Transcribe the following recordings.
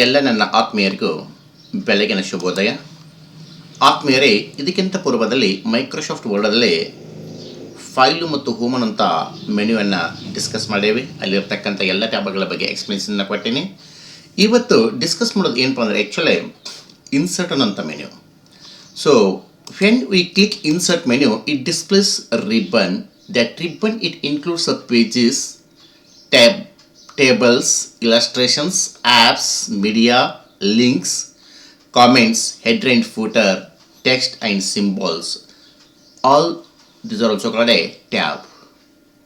ಎಲ್ಲ ನನ್ನ ಆತ್ಮೀಯರಿಗೂ ಬೆಳಗಿನ ಶುಭೋದಯ. ಆತ್ಮೀಯರೇ, ಇದಕ್ಕಿಂತ ಪೂರ್ವದಲ್ಲಿ ಮೈಕ್ರೋಸಾಫ್ಟ್ ವರ್ಡಲ್ಲಿ ಫೈಲು ಮತ್ತು ಹೋಮನ್ ಅಂತ ಮೆನ್ಯೂವನ್ನು ಡಿಸ್ಕಸ್ ಮಾಡೇವಿ. ಅಲ್ಲಿರ್ತಕ್ಕಂಥ ಎಲ್ಲ ಟ್ಯಾಬ್ಗಳ ಬಗ್ಗೆ ಎಕ್ಸ್ಪ್ಲೇಷನ್ನ ಕೊಟ್ಟೀನಿ. ಇವತ್ತು ಡಿಸ್ಕಸ್ ಮಾಡೋದು ಏನಪ್ಪ ಅಂದರೆ ಆ್ಯಕ್ಚುಲಿ ಇನ್ಸರ್ಟ್ ಅನ್ನೋಂಥ menu. So when we click insert menu, it displays ribbon. That ribbon, it includes the pages, tables, illustrations, apps, media, links, comments, header and footer, text and symbols. All these are also called a tab.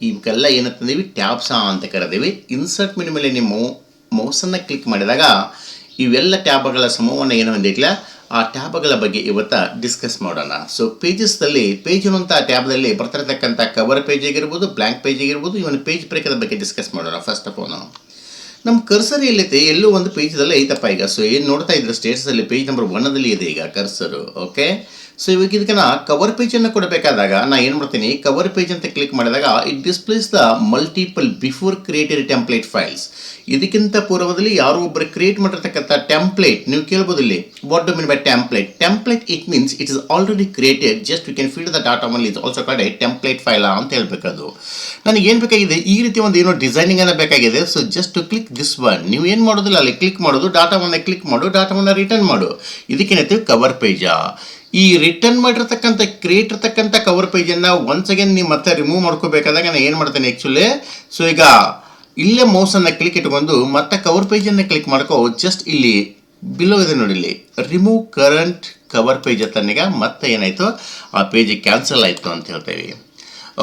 ಇವಕ್ಕೆಲ್ಲ ಏನಂತಂದೀವಿ, tabs ಅಂತ ಕರೆದೀವಿ. Insert menu ಮೇಲೆ ನೀವು ಮೌಸನ್ನು click ಮಾಡಿದಾಗ ಇವೆಲ್ಲ ಟ್ಯಾಬ್ಗಳ ಸಮೂಹವನ್ನು ಏನು ಹೊಂದಿಲ್ಲ, ಆ ಟ್ಯಾಬ್ಗಳ ಬಗ್ಗೆ ಇವತ್ತು ಡಿಸ್ಕಸ್ ಮಾಡೋಣ. ಸೊ ಪೇಜಸ್ದಲ್ಲಿ ಪೇಜ್ ಅನ್ನುವಂಥ ಟ್ಯಾಬ್ದಲ್ಲಿ ಬರ್ತಿರತಕ್ಕಂಥ ಕವರ್ ಪೇಜ್ ಆಗಿರ್ಬೋದು, ಬ್ಲ್ಯಾಂಕ್ ಪೇಜ್ ಆಗಿರ್ಬೋದು, ಇವನ್ ಪೇಜ್ ಬ್ರೇಕದ ಬಗ್ಗೆ ಡಿಸ್ಕಸ್ ಮಾಡೋಣ. ಫಸ್ಟ್ ಆಫ್ ಆಲ್ ನಮ್ಮ ಕರ್ಸರ್ ಎಲ್ಲೈತೆ, ಎಲ್ಲೋ ಒಂದು ಪೇಜ್ದಲ್ಲಿ ಐತಪ್ಪ ಈಗ. ಸೊ ಏನು ನೋಡ್ತಾ ಇದ್ರೆ ಸ್ಟೇಟಸಲ್ಲಿ ಪೇಜ್ ನಂಬರ್ 1 ಇದೆ ಈಗ ಕರ್ಸರು. ಓಕೆ, ಸೊ ಇವಾಗ ಇದಕ್ಕೆ ನಾ ಕವರ್ ಪೇಜನ್ನು ಕೊಡಬೇಕಾದಾಗ ನಾ ಏನು ಮಾಡ್ತೀನಿ, ಕವರ್ ಪೇಜ್ ಅಂತ ಕ್ಲಿಕ್ ಮಾಡಿದಾಗ it displays the multiple before created template files. ಇದಕ್ಕಿಂತ ಪೂರ್ವದಲ್ಲಿ ಯಾರೋ ಒಬ್ಬರು ಕ್ರಿಯೇಟ್ ಮಾಡಿರ್ತಕ್ಕಂಥ ಟೆಂಪ್ಲೇಟ್ ನೀವು ಕೇಳ್ಬೋದು ಇಲ್ಲಿ. What do mean by template? Template it means it is already created, just we can feed the data one is also called A template file ಅಂತ ಹೇಳ್ಬೇಕದು. ನನಗೆ ಏನು ಬೇಕಾಗಿದೆ, ಈ ರೀತಿ ಒಂದು ಏನೋ ಡಿಸೈನಿಂಗ್ ಅನ್ನ ಬೇಕಾಗಿದೆ. So just to click this one, ನೀವು ಏನು ಮಾಡೋದಿಲ್ಲ, ಅಲ್ಲಿ ಕ್ಲಿಕ್ ಮಾಡೋದು, ಡಾಟಾವನ್ನು ಕ್ಲಿಕ್ ಮಾಡು, ಡಾಟಾವನ್ನು ರಿಟರ್ನ್ ಮಾಡು. ಇದಕ್ಕೇನೈತೆ ಕವರ್ ಪೇಜಾ. ಈ ರಿಟರ್ನ್ ಮಾಡಿರ್ತಕ್ಕಂಥ ಕ್ರಿಯೇಟ್ ಇರ್ತಕ್ಕಂಥ ಕವರ್ ಪೇಜನ್ನು ಒನ್ಸ್ ಅಗೇನ್ ನೀವು ಮತ್ತೆ ರಿಮೂವ್ ಮಾಡ್ಕೋಬೇಕಾದಾಗ ನಾನು ಏನು ಮಾಡ್ತೇನೆ ಆ್ಯಕ್ಚುಲಿ, ಸೊ ಈಗ ಇಲ್ಲೇ ಮೌಸನ್ನು ಕ್ಲಿಕ್ ಇಟ್ಕೊಂಡು ಮತ್ತೆ ಕವರ್ ಪೇಜನ್ನು ಕ್ಲಿಕ್ ಮಾಡ್ಕೋ. ಜಸ್ಟ್ ಇಲ್ಲಿ ಬಿಲೋ ಇದೆ ನೋಡಿ, ಇಲ್ಲಿ ರಿಮೂವ್ ಕರೆಂಟ್ ಕವರ್ ಪೇಜ್ ತನಗ ಮತ್ತೆ ಏನಾಯಿತು, ಆ ಪೇಜ್ ಕ್ಯಾನ್ಸಲ್ ಆಯಿತು ಅಂತ ಹೇಳ್ತೇವೆ.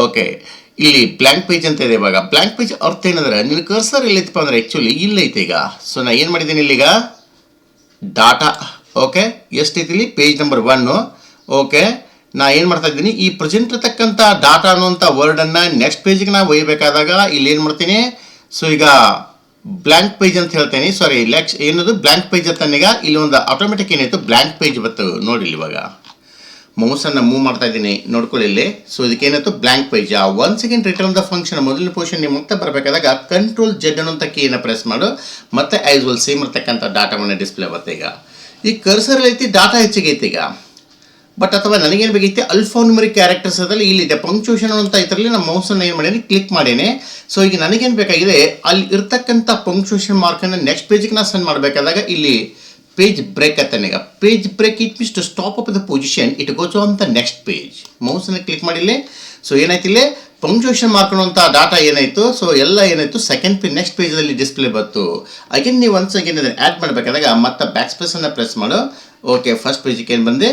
ಓಕೆ, ಇಲ್ಲಿ ಬ್ಲ್ಯಾಂಕ್ ಪೇಜ್ ಅಂತ ಇದೆ. ಇವಾಗ ಬ್ಲ್ಯಾಂಕ್ ಪೇಜ್ ಅರ್ಥ ಏನಂದ್ರೆ, ನೀವು ಕರ್ಸರ್ ಎಲ್ಲೈತಪ್ಪ ಅಂದರೆ ಆ್ಯಕ್ಚುಲಿ ಇಲ್ಲೈತೆ ಈಗ. ಸೊ ನಾ ಏನು ಮಾಡಿದ್ದೀನಿ ಇಲ್ಲಿಗ ಡಾಟಾ. ಓಕೆ, ಎಷ್ಟೈತಿ ಇಲ್ಲಿ ಪೇಜ್ ನಂಬರ್ 1. ಓಕೆ, ನಾ ಏನು ಮಾಡ್ತಾ ಇದ್ದೀನಿ, ಈ ಪ್ರೆಸೆಂಟ್ ಇರ್ತಕ್ಕಂಥ ಡಾಟಾ ಅನ್ನುವಂಥ ವರ್ಡನ್ನು ನೆಕ್ಸ್ಟ್ ಪೇಜಿಗೆ ನಾವು ಒಯ್ಯಬೇಕಾದಾಗ ಇಲ್ಲಿ ಏನು ಮಾಡ್ತೀನಿ, ಸೊ ಈಗ ಬ್ಲ್ಯಾಂಕ್ ಪೇಜ್ ಅಂತ ಹೇಳ್ತೇನೆ. ಸಾರಿ, ಏನದು ಬ್ಲ್ಯಾಂಕ್ ಪೇಜ್ ಅಂತನೀಗ ಇಲ್ಲಿ ಒಂದು ಆಟೋಮೆಟಿಕ್ ಏನಾಯಿತು ಬ್ಲ್ಯಾಂಕ್ ಪೇಜ್ ಬತ್ತು ನೋಡಿ. ಇವಾಗ ಮೌಸನ್ನು ಮೂವ್ ಮಾಡ್ತಾ ಇದ್ದೀನಿ, ನೋಡ್ಕೊಳ್ಳಿ ಇಲ್ಲಿ. ಸೊ ಇದಕ್ಕೇನಾಯ್ತು blank page. One second return the function ಮೊದಲನೇ ಪೊಸಿಷನ್ ನೀವು ಮತ್ತೆ ಬರಬೇಕಾದಾಗ ಕಂಟ್ರೋಲ್ Z ಅನ್ನುವಂಥ ಕೀಯನ್ನು ಪ್ರೆಸ್ ಮಾಡು, ಮತ್ತೆ ಆಸ್ ವೆಲ್ ಸೇಮ್ ಇರ್ತಕ್ಕಂಥ ಡಾಟಾವನ್ನು ಡಿಸ್ಪ್ಲೇ ಬರುತ್ತೆ. ಈಗ ಈ ಕರ್ಸರ್ ಐತಿ, ಡಾಟಾ ಹೆಚ್ಚಿಗೆ ಐತಿ ಈಗ. ಬಟ್ ಅಥವಾ ನನಗೇನು ಬೇಕೈತಿ, ಅಲ್ಫಾನ್ಯೂಮರಿಕ್ ಕ್ಯಾರೆಕ್ಟರ್ಸ್ ಅದರಲ್ಲಿ ಇಲ್ಲಿದೆ ಪಂಕ್ಚುಯೇಷನ್ ಅಂತ ಇದರಲ್ಲಿ ನಮ್ಮ ಮೌಸನ್ನು ಏನು ಮಾಡೀನಿ, ಕ್ಲಿಕ್ ಮಾಡೇನೆ. ಸೊ ಈಗ ನನಗೇನು ಬೇಕಾಗಿದೆ, ಅಲ್ಲಿ ಇರ್ತಕ್ಕಂಥ ಪಂಕ್ಚುಯೇಷನ್ ಮಾರ್ಕನ್ನು ನೆಕ್ಸ್ಟ್ ಪೇಜಿಗೆ ನಾನು ಸೆಂಡ್ ಮಾಡಬೇಕಾದಾಗ ಇಲ್ಲಿ ಪೇಜ್ ಬ್ರೇಕ್ ಅತ್ತಾನೆ. ಈಗ page break it means to stop up the position, it goes on the next page. ಮೌಸನ್ನು ಕ್ಲಿಕ್ ಮಾಡಿಲ್ಲ. ಸೊ ಏನಾಯ್ತು ಇಲ್ಲಿ ಪಂಕ್ಚುಯೇಷನ್ ಮಾಡ್ಕೊಳ್ಳುವಂಥ ಡಾಟಾ ಏನಾಯಿತು, ಸೊ ಎಲ್ಲ ಏನಾಯಿತು ಸೆಕೆಂಡ್ ಪೇಜ್ ನೆಕ್ಸ್ಟ್ ಪೇಜಲ್ಲಿ ಡಿಸ್ಪ್ಲೇ ಬಂತು. ಅಗೇನ್ ನೀವು ಒನ್ಸ್ ಅಗೇನ್ ಇದನ್ನು ಆ್ಯಡ್ ಮಾಡಬೇಕಾದಾಗ ಮತ್ತೆ ಬ್ಯಾಕ್ ಸ್ಪೇಸನ್ನು ಪ್ರೆಸ್ ಮಾಡು. ಓಕೆ, ಫಸ್ಟ್ ಪೇಜಿಗೆ ಏನು ಬಂದೆ,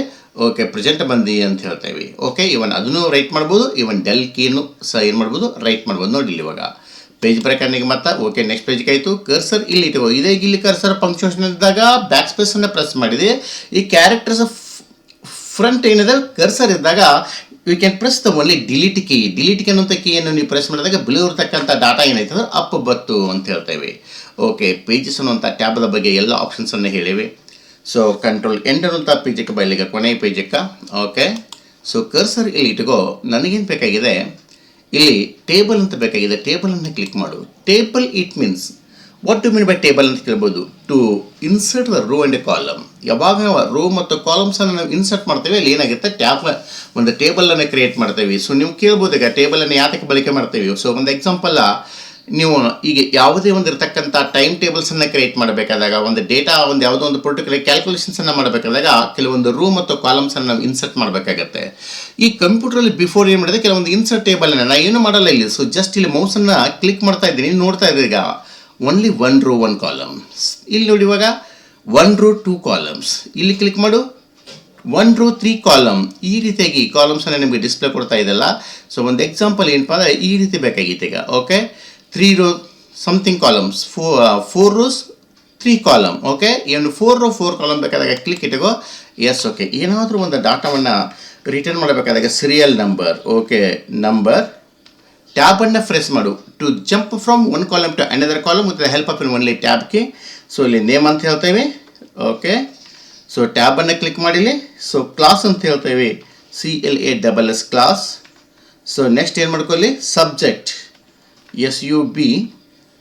ಓಕೆ ಪ್ರೆಸೆಂಟ್ ಬಂದು ಅಂತ ಹೇಳ್ತೇವೆ. ಓಕೆ, ಇವನ್ ಅದನ್ನು ರೈಟ್ ಮಾಡ್ಬೋದು, ಇವನ್ ಡೆಲ್ ಕೀನು ಸಹ ಏನು ಮಾಡ್ಬೋದು, ರೈಟ್ ಮಾಡ್ಬೋದು. ನೋಡಿ ಇಲ್ಲಿ ಇವಾಗ ಪೇಜ್ ಬ್ರೇಕರ್ನಿಗೆ ಮತ್ತೆ ಓಕೆ ನೆಕ್ಸ್ಟ್ ಪೇಜ್ಗೆ ಆಯಿತು. ಕರ್ಸರ್ ಇಲ್ಲಿ ಇಟ್ಕೋ, ಇದೇ ಇಲ್ಲಿ ಕರ್ಸರ್ ಪಂಕ್ಚುಯೇಷನ್ ಇದ್ದಾಗ ಬ್ಯಾಕ್ ಸ್ಪೇಸನ್ನು ಪ್ರೆಸ್ ಮಾಡಿದೆ. ಈ ಕ್ಯಾರೆಕ್ಟರ್ಸ್ ಫ್ರಂಟ್ ಏನಿದೆ ಕರ್ಸರ್ ಇದ್ದಾಗ you can press the only delete key. Delete key ಅನ್ನೋಂಥ ಕೀಯನ್ನು ನೀವು ಪ್ರೆಸ್ ಮಾಡಿದಾಗ ಬಿಳಿ ಇರ್ತಕ್ಕಂಥ ಡಾಟಾ ಏನಾಯ್ತು ಅಂದ್ರೆ ಅಪ್ ಬತ್ತು ಅಂತ ಹೇಳ್ತೇವೆ. ಓಕೆ, ಪೇಜಸ್ ಅನ್ನುವಂಥ ಟ್ಯಾಬ್ದ ಬಗ್ಗೆ ಎಲ್ಲ ಆಪ್ಷನ್ಸನ್ನು ಹೇಳಿವೆ. ಸೊ ಕಂಟ್ರೋಲ್ ಎಂಡ್ ಅನ್ನುವಂಥ ಪೇಜಕ್ಕೆ ಬಯಲಿಗೆ ಕೊನೆಯ ಪೇಜಕ್ಕೆ. ಓಕೆ, ಸೊ ಕರ್ಸರ್ ಇಲ್ಲಿ ಇಟ್ಕೋ. ನನಗೇನು ಬೇಕಾಗಿದೆ, ಇಲ್ಲಿ ಟೇಬಲ್ ಅಂತ ಬೇಕಾಗಿದೆ, ಟೇಬಲನ್ನು ಕ್ಲಿಕ್ ಮಾಡು. Table it means what to mean by table ಅಂತ ಕೇಳ್ಬೋದು, to insert the row and a column. ಯಾವಾಗ ರೋ ಮತ್ತು ಕಾಲಮ್ಸನ್ನು ನಾವು ಇನ್ಸರ್ಟ್ ಮಾಡ್ತೇವೆ ಅಲ್ಲಿ ಏನಾಗುತ್ತೆ, ಒಂದು ಟೇಬಲನ್ನು ಕ್ರಿಯೇಟ್ ಮಾಡ್ತೇವೆ. ಸೊ ನೀವು ಕೇಳ್ಬೋದು ಈಗ ಟೇಬಲನ್ನು ಯಾತಕ್ಕೆ ಬಳಕೆ ಮಾಡ್ತೇವೆ. ಸೊ ಒಂದು ಎಕ್ಸಾಂಪಲ್, ನೀವು ಈಗ ಯಾವುದೇ ಒಂದು ಇರ್ತಕ್ಕಂಥ ಟೈಮ್ ಟೇಬಲ್ಸನ್ನು ಕ್ರಿಯೇಟ್ ಮಾಡಬೇಕಾದಾಗ, ಒಂದು ಡೇಟಾ ಒಂದು ಯಾವುದೋ ಒಂದು ಪರ್ಟಿಕ್ಯುಲರ್ ಕ್ಯಾಲ್ಕುಲೇಷನ್ಸನ್ನು ಮಾಡಬೇಕಾದಾಗ ಕೆಲವೊಂದು ರೋ ಮತ್ತು ಕಾಲಮ್ಸನ್ನು ನಾವು ಇನ್ಸರ್ಟ್ ಮಾಡಬೇಕಾಗತ್ತೆ. ಈ ಕಂಪ್ಯೂಟ್ರಲ್ಲಿ ಬಿಫೋರ್ ಏನು ಮಾಡಿದೆ, ಕೆಲವೊಂದು ಇನ್ಸರ್ಟ್ ಟೇಬಲನ್ನು ನಾನು ಏನು ಮಾಡಲ್ಲ ಇಲ್ಲಿ. ಸೊ ಜಸ್ಟ್ ಇಲ್ಲಿ ಮೌಸನ್ನು ಕ್ಲಿಕ್ ಮಾಡ್ತಾ ಇದ್ದೀನಿ, ನೋಡ್ತಾ ಇದ್ದೀವಿ ಈಗ ಓನ್ಲಿ 1 row 1 column. ಇಲ್ಲಿ ನೋಡಿ ಇವಾಗ 1 row 2 columns. ಇಲ್ಲಿ ಕ್ಲಿಕ್ ಮಾಡು 1 row 3 column. ಈ ರೀತಿಯಾಗಿ ಕಾಲಮ್ಸನ್ನು ನಿಮಗೆ ಡಿಸ್ಪ್ಲೇ ಕೊಡ್ತಾ ಇದೆಲ್ಲ. ಸೊ ಒಂದು ಎಕ್ಸಾಂಪಲ್ ಏನಪ್ಪ ಅಂದರೆ ಈ ರೀತಿ ಬೇಕಾಗಿತ್ತು ಈಗ. Okay, 3 row something columns, 4 rows 3 column. Okay, ಏನು 4 row 4 column ಬೇಕಾದಾಗ ಕ್ಲಿಕ್ ಇಟ್ಕೋ. ಎಸ್, ಓಕೆ, ಏನಾದರೂ ಒಂದು ಡಾಟಾವನ್ನು ರಿಟರ್ನ್ ಮಾಡಬೇಕಾದಾಗ ಸೀರಿಯಲ್ ನಂಬರ್, ಓಕೆ ನಂಬರ್, ಟ್ಯಾಬನ್ನು ಪ್ರೆಸ್ ಮಾಡು to jump from one column to another column with the help of only tab key. So ಇಲ್ಲಿ ನೇಮ್ ಅಂತ ಹೇಳ್ತೇವೆ. ಓಕೆ, ಸೊ ಟ್ಯಾಬನ್ನು ಕ್ಲಿಕ್ ಮಾಡಿಲಿ. ಸೊ ಕ್ಲಾಸ್ ಅಂತ ಹೇಳ್ತೇವೆ, CLASS ಕ್ಲಾಸ್. ಸೊ ನೆಕ್ಸ್ಟ್ ಏನು ಮಾಡ್ಕೊಳ್ಳಿ, subject SUB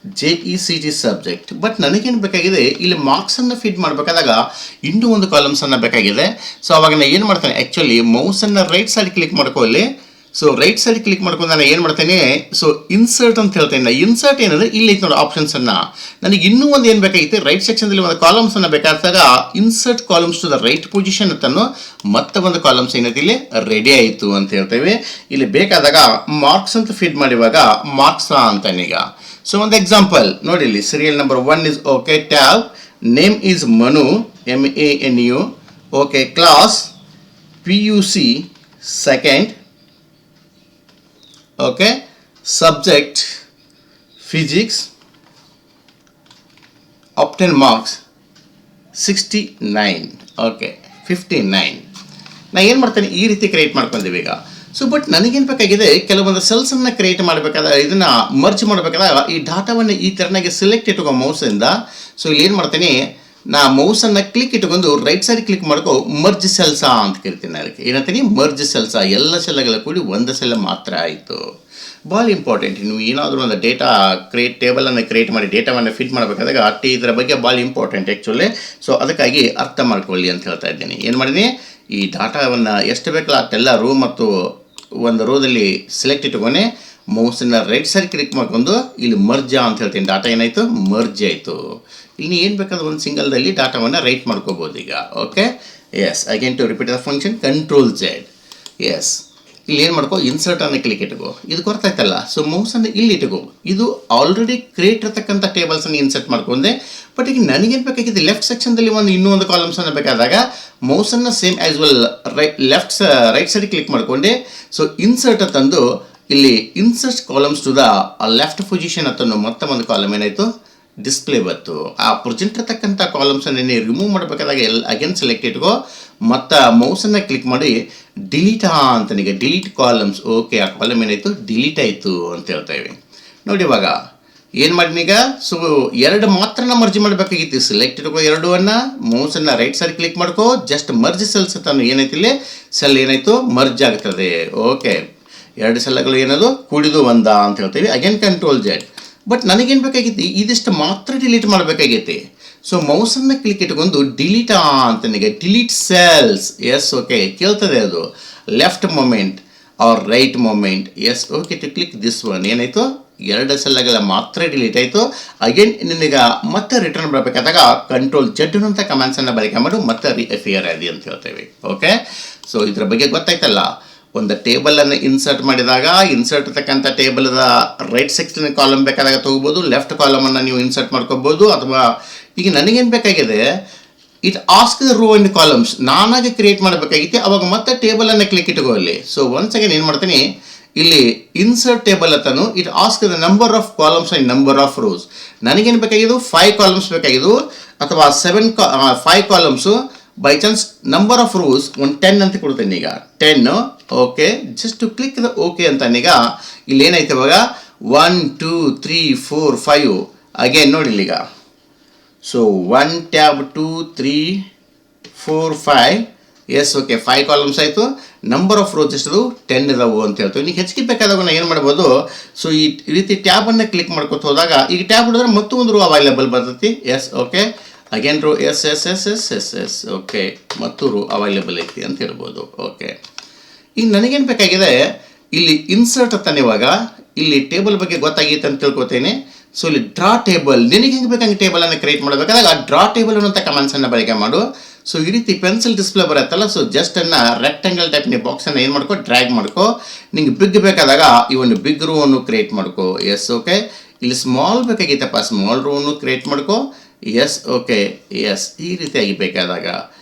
JECT subject. But ನನಗೇನು ಬೇಕಾಗಿದೆ, ಇಲ್ಲಿ ಮಾರ್ಕ್ಸನ್ನು ಫಿಟ್ ಮಾಡಬೇಕಾದಾಗ ಇನ್ನೂ ಒಂದು ಕಾಲಮ್ಸನ್ನು ಬೇಕಾಗಿದೆ. ಸೊ ಅವಾಗ ನಾನು ಏನು ಮಾಡ್ತೇನೆ, ಆ್ಯಕ್ಚುಲಿ ಮೌಸನ್ನು ರೈಟ್ ಸೈಡ್ ಕ್ಲಿಕ್ ಮಾಡ್ಕೊ ಇಲ್ಲಿ. ಸೊ ರೈಟ್ ಸೈಡ್ ಕ್ಲಿಕ್ ಮಾಡ್ಕೊಂಡು ನಾನು ಏನು ಮಾಡ್ತೇನೆ, ಸೊ ಇನ್ಸರ್ಟ್ ಅಂತ ಹೇಳ್ತೇನೆ. ಇನ್ಸರ್ಟ್ ಏನಂದರೆ ಇಲ್ಲಿ ಐತೆ ನೋಡಿ ಆಪ್ಷನ್ಸನ್ನು. ನನಗೆ ಇನ್ನೂ ಒಂದು ಏನು ಬೇಕಾಗಿತ್ತು, ರೈಟ್ ಸೆಕ್ಷನ್ದಲ್ಲಿ ಒಂದು ಕಾಲಮ್ಸನ್ನು ಬೇಕಾದಾಗ insert columns to the right position ಅಂತನೋ ಮತ್ತೆ ಒಂದು ಕಾಲಮ್ಸ್ ಏನೈತಿ ಇಲ್ಲಿ ರೆಡಿ ಆಯಿತು ಅಂತ ಹೇಳ್ತೇವೆ. ಇಲ್ಲಿ ಬೇಕಾದಾಗ ಮಾರ್ಕ್ಸ್ ಅಂತ ಫೀಡ್ ಮಾಡಿವಾಗ ಮಾರ್ಕ್ಸ್ ಅಂತಾನೆ. ಈಗ ಸೊ ಒಂದು ಎಕ್ಸಾಂಪಲ್ ನೋಡಿ, ಇಲ್ಲಿ serial number 1 is okay, tab name is Manu MANU, okay, class PUC second, okay, subject physics, obtain marks 69, okay 59. ನಾ ಏನು ಮಾಡ್ತೇನೆ, ಈ ರೀತಿ ಕ್ರಿಯೇಟ್ ಮಾಡ್ಕೊಂಡಿವಿ ಈಗ. ಸೊ ಬಟ್ ನನಗೇನು ಬೇಕಾಗಿದೆ, ಕೆಲವೊಂದು ಸೆಲ್ಸನ್ನು ಕ್ರಿಯೇಟ್ ಮಾಡಬೇಕಾದ್ರೆ, ಇದನ್ನು ಮರ್ಜ್ ಮಾಡಬೇಕಾದ್ರೆ ಈ ಡಾಟಾವನ್ನು ಈ ಥರನಾಗಿ ಸೆಲೆಕ್ಟ್ ಇಟ್ಕೋ ಮೌಸಿಂದ. ಸೊ ಇಲ್ಲಿ ಏನು ಮಾಡ್ತೀನಿ, ನಾ ಮೌಸನ್ನು ಕ್ಲಿಕ್ ಇಟ್ಕೊಂಡು ರೈಟ್ ಸೈಡ್ ಕ್ಲಿಕ್ ಮಾಡ್ಕೊ ಮರ್ಜ್ ಸೆಲ್ಸಾ ಅಂತ ಕರಿತೀನಿ. ಅದಕ್ಕೆ ಏನಂತೀನಿ, ಮರ್ಜ್ ಸೆಲ್ಸಾ, ಎಲ್ಲ ಸೆಲ್ಗಳ ಕೂಡಿ ಒಂದು ಸೆಲ್ ಮಾತ್ರ ಆಯಿತು. ಭಾಳ ಇಂಪಾರ್ಟೆಂಟ್. ನೀವು ಏನಾದರೂ ಒಂದು ಡೇಟಾ ಟೇಬಲನ್ನು ಕ್ರಿಯೇಟ್ ಮಾಡಿ ಡೇಟಾವನ್ನು ಫಿಟ್ ಮಾಡಬೇಕಾದಾಗ ಇದರ ಬಗ್ಗೆ ಭಾಳ ಇಂಪಾರ್ಟೆಂಟ್ ಆ್ಯಕ್ಚುಲಿ. ಸೊ ಅದಕ್ಕಾಗಿ ಅರ್ಥ ಮಾಡ್ಕೊಳ್ಳಿ ಅಂತ ಹೇಳ್ತಾ ಇದ್ದೀನಿ. ಏನು ಮಾಡಿದ್ದೀನಿ, ಈ ಡಾಟಾವನ್ನು ಎಷ್ಟು ಬೇಕಲ್ಲ ಅಷ್ಟೆಲ್ಲ ರೋ ಮತ್ತು ಒಂದು ರೋದಲ್ಲಿ ಸೆಲೆಕ್ಟ್ ಇಟ್ಕೊಂಡೆ, ಮೌಸನ್ನು ರೈಟ್ ಸೈಡ್ ಕ್ಲಿಕ್ ಮಾಡ್ಕೊಂಡು ಇಲ್ಲಿ ಮರ್ಜ ಅಂತ ಹೇಳ್ತೀನಿ. ಡಾಟಾ ಏನಾಯಿತು, ಮರ್ಜ್ ಆಯಿತು. ಇಲ್ಲಿ ಏನು ಬೇಕಾದ್ರೆ ಒಂದು ಸಿಂಗಲ್ದಲ್ಲಿ ಡಾಟಾವನ್ನು ರೈಟ್ ಮಾಡ್ಕೋಬೋದು ಈಗ. Okay, yes, again to repeat the function Ctrl+Z. Yes, ಇಲ್ಲಿ ಏನು ಮಾಡ್ಕೋ, ಇನ್ಸರ್ಟನ್ನು ಕ್ಲಿಕ್ ಇಟ್ಕೋ. ಇದು ಗೊತ್ತಾಯ್ತಲ್ಲ. ಸೊ ಮೌಸನ್ನು ಇಲ್ಲಿ ಇಟ್ಕೋ. ಇದು ಆಲ್ರೆಡಿ ಕ್ರಿಯೇಟ್ ಇರತಕ್ಕಂಥ ಟೇಬಲ್ಸನ್ನು ಇನ್ಸರ್ಟ್ ಮಾಡ್ಕೊಂಡೆ. ಬಟ್ ಈಗ ನನಗೇನು ಬೇಕಾಗಿದೆ, ಲೆಫ್ಟ್ ಸೆಕ್ಷನ್ದಲ್ಲಿ ಇನ್ನೂ ಒಂದು ಕಾಲಮ್ಸನ್ನು ಬೇಕಾದಾಗ ಮೌಸನ್ನು same as well right side click ಮಾಡ್ಕೊಂಡೆ. ಸೊ ಇನ್ಸರ್ಟ್ ತಂದು ಇಲ್ಲಿ insert columns to the left position ಅಂತನೋ ಮತ್ತೆ ಒಂದು ಕಾಲಮ್ ಏನಾಯಿತು ಡಿಸ್ಪ್ಲೇ ಬಂತು. ಆ ಪ್ರೆಸೆಂಟ್ ಇರತಕ್ಕಂಥ ಕಾಲಮ್ಸನ್ನು ರಿಮೂವ್ ಮಾಡಬೇಕಾದಾಗ ಅಗೇನ್ ಸೆಲೆಕ್ಟ್ ಇಟ್ಕೋ, ಮತ್ತು ಮೌಸನ್ನು ಕ್ಲಿಕ್ ಮಾಡಿ ಡಿಲೀಟ್ ಅಂತನೀಗ ಡಿಲೀಟ್ ಕಾಲಮ್ಸ್. ಓಕೆ, ಆ ಕಾಲಮ್ ಏನಾಯಿತು, ಡಿಲೀಟ್ ಆಯಿತು ಅಂತ ಹೇಳ್ತೇವೆ. ನೋಡಿ ಇವಾಗ ಏನು ಮಾಡಿನೀಗ, ಸೊ ಎರಡು ಮಾತ್ರ ಮರ್ಜ್ ಮಾಡಬೇಕಾಗಿತ್ತು. ಸೆಲೆಕ್ಟ್ ಇಟ್ಕೋ ಎರಡನ್ನು, ಮೌಸನ್ನು ರೈಟ್ ಸೈಡ್ ಕ್ಲಿಕ್ ಮಾಡ್ಕೋ, ಜಸ್ಟ್ ಮರ್ಜ್ ಸೆಲ್ಸ್ ತಾನು ಏನೈತಿ ಇಲ್ಲಿ ಸೆಲ್ ಏನಾಯಿತು ಮರ್ಜ್ ಆಗ್ತದೆ. ಓಕೆ, ಎರಡು ಸೆಲ್ಗಳು ಏನದು ಕೂಡಿದು ಒಂದ ಅಂತ ಹೇಳ್ತೀವಿ. Again Ctrl+Z. ಬಟ್ ನನಗೇನು ಬೇಕಾಗಿತ್ತು, ಇದಿಷ್ಟು ಮಾತ್ರ ಡಿಲೀಟ್ ಮಾಡಬೇಕಾಗೈತಿ. ಸೊ ಮೌಸನ್ನು ಕ್ಲಿಕ್ ಇಟ್ಕೊಂಡು ಡಿಲೀಟ್ ಅಂತನೀಗ ಡಿಲೀಟ್ ಸೆಲ್ಸ್. ಎಸ್, ಓಕೆ, ಕೇಳ್ತದೆ ಅದು left moment or right moment. Yes, okay, to click this one. ಏನಾಯಿತು, ಎರಡು ಸೆಲ್ಗಳ ಮಾತ್ರ ಡಿಲೀಟ್ ಆಯಿತು. ಅಗೇನ್ ನಿನಗೆ ಮತ್ತೆ ರಿಟರ್ನ್ ಬರಬೇಕಾದಾಗ Ctrl+Z ಅಂತ ಕಮಾಂಡ್ಸನ್ನು ಬಳಕೆ ಮಾಡು, ಮತ್ತೆ ರಿಅಪಿಯರ್ ಆದಿ ಅಂತ ಹೇಳ್ತೇವೆ. ಓಕೆ, ಸೊ ಇದ್ರ ಬಗ್ಗೆ ಗೊತ್ತಾಯ್ತಲ್ಲ. ಒಂದು ಟೇಬಲನ್ನು ಇನ್ಸರ್ಟ್ ಮಾಡಿದಾಗ ಇನ್ಸರ್ಟ್ ಇರ್ತಕ್ಕಂಥ ಟೇಬಲ್ದ ರೈಟ್ ಸೆಕ್ಷನ್ ಕಾಲಮ್ ಬೇಕಾದಾಗ ತೊಗೋಬೋದು, ಲೆಫ್ಟ್ ಕಾಲಮನ್ನು ನೀವು ಇನ್ಸರ್ಟ್ ಮಾಡ್ಕೋಬೋದು. ಅಥವಾ ಈಗ ನನಗೇನು ಬೇಕಾಗಿದೆ, it ask the row and columns ನಾನಾಗಿ ಕ್ರಿಯೇಟ್ ಮಾಡಬೇಕಾಗಿತ್ತು. ಅವಾಗ ಮತ್ತೆ ಟೇಬಲನ್ನು ಕ್ಲಿಕ್ ಇಟ್ಕೋ ಇಲ್ಲಿ. ಸೊ ಒನ್ಸ್ ಅಗೇನ್ ಏನು ಮಾಡ್ತೀನಿ, ಇಲ್ಲಿ ಇನ್ಸರ್ಟ್ ಟೇಬಲ್ ಅಂತನು it ask the number of columns and number of rows. ನನಗೇನು ಬೇಕಾಗಿದ್ದು 5 ಕಾಲಮ್ಸ್ ಬೇಕಾಗಿದ್ದು, ಅಥವಾ 5 columns. By chance number of rows ಒಂದು 10 ಅಂತ ಕೊಡ್ತೇನೆ ಈಗ 10. Okay, just to click the okay ಅಂತಾನೀಗ ಇಲ್ಲಿ ಏನಾಯ್ತು ಇವಾಗ 1 2 3 4 5. ಅಗೇನ್ ನೋಡಿ ಇಲ್ಲಿಗ. So 1 tab 2 3 4 5. Yes, okay, 5 columns ಆಯಿತು. ನಂಬರ್ ಆಫ್ ರೋಸ್ ಎಷ್ಟು 10 ಇದಾವು ಅಂತ ಹೇಳ್ತೀವಿ. ನೀವು ಹೆಚ್ಚಿಗೆ ಬೇಕಾದಾಗ ನಾವು ಏನು ಮಾಡ್ಬೋದು, ಸೊ ಈ ರೀತಿ ಟ್ಯಾಬನ್ನು ಕ್ಲಿಕ್ ಮಾಡ್ಕೊತ ಹೋದಾಗ ಈಗ ಟ್ಯಾಬ್ ಹಿಡಿದ್ರೆ ಮತ್ತೊಂದು ರೋ ಅವೈಲೇಬಲ್ ಬರ್ತೈತಿ. Yes, okay, again row yes. Okay, ಮತ್ತು ರೋ ಅವೈಲೇಬಲ್ ಐತಿ ಅಂತ ಹೇಳ್ಬೋದು. ಓಕೆ, ಈಗ ನನಗೇನು ಬೇಕಾಗಿದೆ, ಇಲ್ಲಿ ಇನ್ಸರ್ಟ್ ಅಂತಾನೆ ಇವಾಗ ಇಲ್ಲಿ ಟೇಬಲ್ ಬಗ್ಗೆ ಗೊತ್ತಾಗಿತ್ತು ಅಂತ ತಿಳ್ಕೊತೇನೆ. ಸೊ ಇಲ್ಲಿ ಡ್ರಾ ಟೇಬಲ್, ನಿನಗೆ ಹೆಂಗೆ ಬೇಕಂಗೆ ಟೇಬಲನ್ನು ಕ್ರಿಯೇಟ್ ಮಾಡಬೇಕಾದಾಗ ಡ್ರಾ ಟೇಬಲ್ ಅನ್ನೋಂಥ ಕಮಾಂಡ್ಸನ್ನು ಬಳಕೆ ಮಾಡು. ಸೊ ಈ ರೀತಿ ಪೆನ್ಸಿಲ್ ಡಿಸ್ಪ್ಲೇ ಬರುತ್ತಲ್ಲ, ಸೊ ಜಸ್ಟ್ ರೆಕ್ಟಾಂಗಲ್ ಟೈಪ್ ನೀವು ಬಾಕ್ಸನ್ನು ಏನು ಮಾಡ್ಕೋ, ಡ್ರ್ಯಾಗ್ ಮಾಡ್ಕೋ. ನಿಂಗೆ ಬಿಗ್ ಬೇಕಾದಾಗ ಈ ಒಂದು ಬಿಗ್ ರೋವನ್ನು ಕ್ರಿಯೇಟ್ ಮಾಡ್ಕೋ. ಎಸ್, ಓಕೆ, ಇಲ್ಲಿ ಸ್ಮಾಲ್ ಬೇಕಾಗಿತ್ತಪ್ಪ, ಸ್ಮಾಲ್ ರೋವನ್ನು ಕ್ರಿಯೇಟ್ ಮಾಡ್ಕೋ. ಎಸ್, ಓಕೆ, ಎಸ್, ಈ ರೀತಿಯಾಗಿ ಬೇಕಾದಾಗ